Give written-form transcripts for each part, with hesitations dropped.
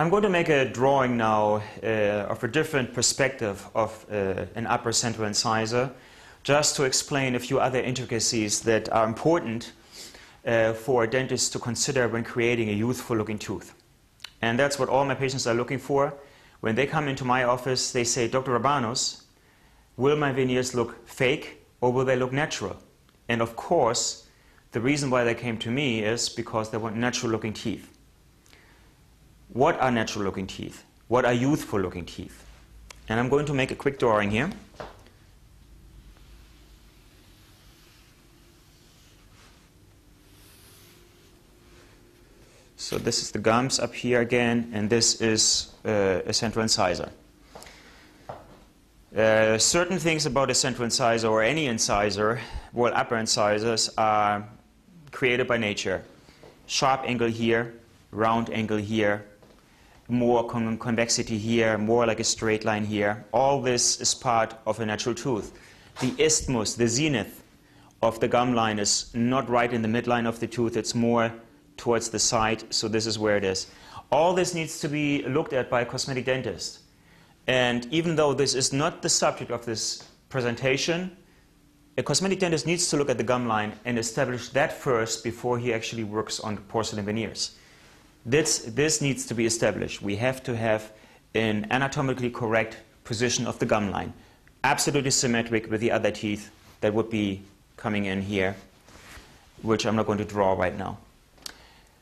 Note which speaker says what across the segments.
Speaker 1: I'm going to make a drawing now of a different perspective of an upper central incisor, just to explain a few other intricacies that are important for a dentist to consider when creating a youthful looking tooth. And that's what all my patients are looking for. When they come into my office, they say, "Dr. Rabanus, will my veneers look fake or will they look natural?" And of course, the reason why they came to me is because they want natural looking teeth. What are natural looking teeth? What are youthful looking teeth? And I'm going to make a quick drawing here. So this is the gums up here again, and this is a central incisor. Certain things about a central incisor or any incisor, well, upper incisors, are created by nature. Sharp angle here, round angle here, more convexity here, more like a straight line here. All this is part of a natural tooth. The isthmus, the zenith of the gum line is not right in the midline of the tooth, it's more towards the side, so this is where it is. All this needs to be looked at by a cosmetic dentist. And even though this is not the subject of this presentation, a cosmetic dentist needs to look at the gum line and establish that first before he actually works on porcelain veneers. This needs to be established. We have to have an anatomically correct position of the gum line, absolutely symmetric with the other teeth that would be coming in here, which I'm not going to draw right now.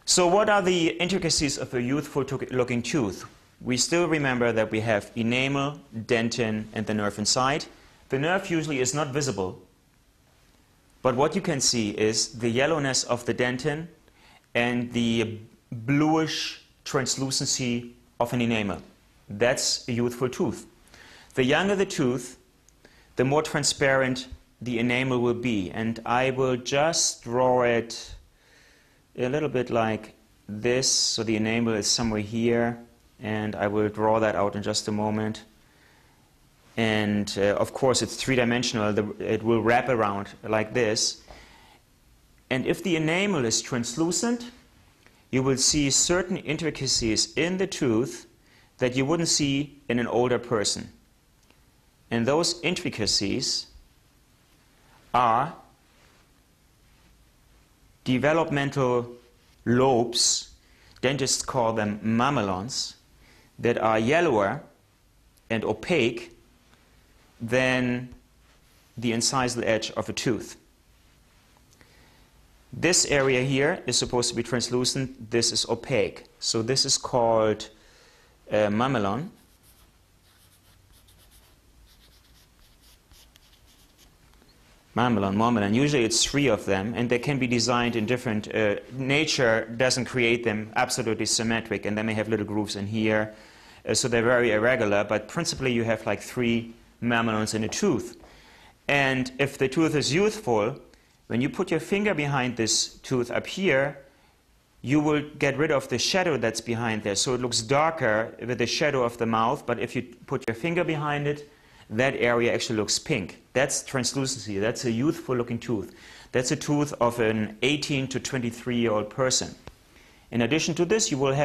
Speaker 1: So what are the intricacies of a youthful looking tooth? We still remember that we have enamel, dentin, and the nerve inside. The nerve usually is not visible, but what you can see is the yellowness of the dentin and the bluish translucency of an enamel. That's a youthful tooth. The younger the tooth, the more transparent the enamel will be. And I will just draw it a little bit like this. So the enamel is somewhere here, and I will draw that out in just a moment. And of course it's three-dimensional. It will wrap around like this. And if the enamel is translucent, you will see certain intricacies in the tooth that you wouldn't see in an older person. And those intricacies are developmental lobes, dentists call them mamelons, that are yellower and opaque than the incisal edge of a tooth. This area here is supposed to be translucent, this is opaque. So this is called mamelon. Mamelon. Usually it's three of them, and they can be designed in different... nature doesn't create them absolutely symmetric, and they may have little grooves in here. So they're very irregular, but principally you have like three mamelons in a tooth. And if the tooth is youthful, when you put your finger behind this tooth up here, you will get rid of the shadow that's behind there. So it looks darker with the shadow of the mouth, but if you put your finger behind it, that area actually looks pink. That's translucency. That's a youthful looking tooth. That's a tooth of an 18 to 23-year-old person. In addition to this, you will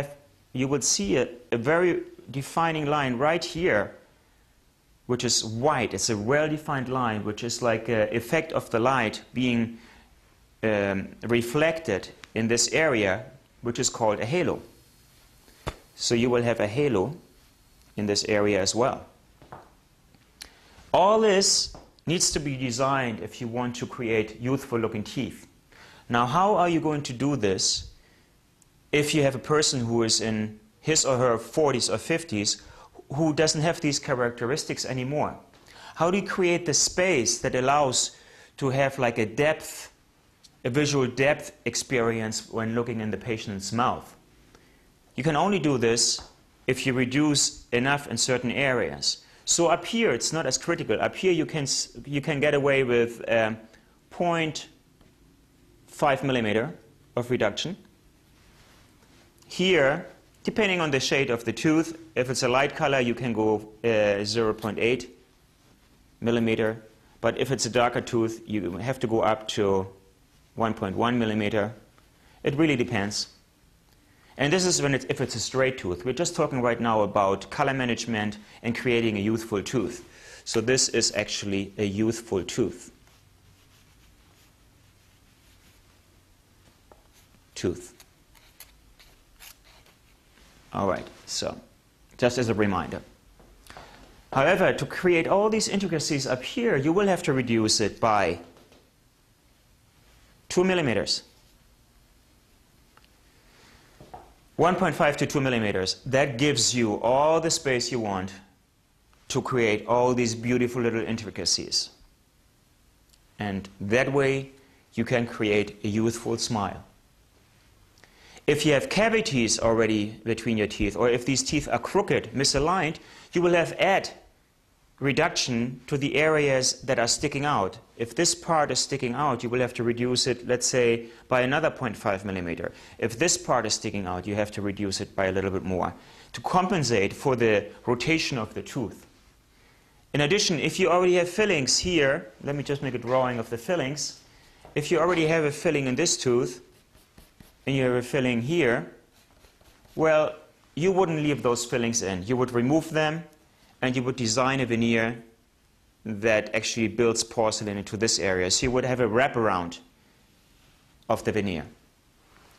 Speaker 1: see a very defining line right here, which is white. It's a well-defined line, which is like an effect of the light being reflected in this area, which is called a halo. So you will have a halo in this area as well. All this needs to be designed if you want to create youthful looking teeth. Now, how are you going to do this if you have a person who is in his or her 40s or 50s who doesn't have these characteristics anymore? How do you create the space that allows to have like a depth, a visual depth experience when looking in the patient's mouth? You can only do this if you reduce enough in certain areas. So up here it's not as critical. Up here you can get away with 0.5 millimeter of reduction. Here, depending on the shade of the tooth, if it's a light color, you can go 0.8 millimeter. But if it's a darker tooth, you have to go up to 1.1 millimeter. It really depends. And this is when if it's a straight tooth. We're just talking right now about color management and creating a youthful tooth. So this is actually a youthful tooth. All right, so just as a reminder. However, to create all these intricacies up here, you will have to reduce it by 2 millimeters. 1.5 to 2 millimeters. That gives you all the space you want to create all these beautiful little intricacies. And that way, you can create a youthful smile. If you have cavities already between your teeth, or if these teeth are crooked, misaligned, you will have add reduction to the areas that are sticking out. If this part is sticking out, you will have to reduce it, let's say, by another 0.5 millimeter. If this part is sticking out, you have to reduce it by a little bit more to compensate for the rotation of the tooth. In addition, if you already have fillings here, let me just make a drawing of the fillings. If you already have a filling in this tooth, and you have a filling here, well, you wouldn't leave those fillings in. You would remove them, and you would design a veneer that actually builds porcelain into this area. So you would have a wraparound of the veneer.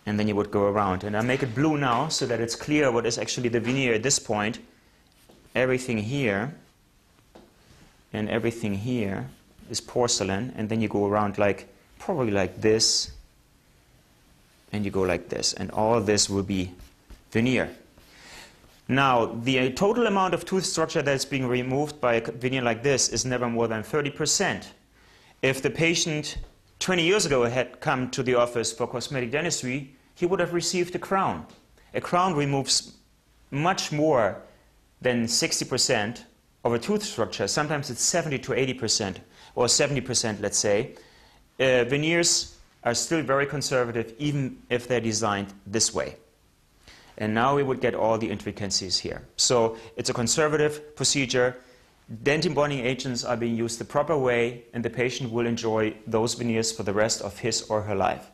Speaker 1: And then you would go around. And I'll make it blue now so that it's clear what is actually the veneer at this point. Everything here and everything here is porcelain. And then you go around like, probably like this. And you go like this. And all this will be veneer. Now, the total amount of tooth structure that's being removed by a veneer like this is never more than 30%. If the patient 20 years ago had come to the office for cosmetic dentistry, he would have received a crown. A crown removes much more than 60% of a tooth structure. Sometimes it's 70 to 80%, or 70%, let's say. Veneers are still very conservative, even if they're designed this way. And now we would get all the intricacies here. So it's a conservative procedure. Dentin bonding agents are being used the proper way, and the patient will enjoy those veneers for the rest of his or her life.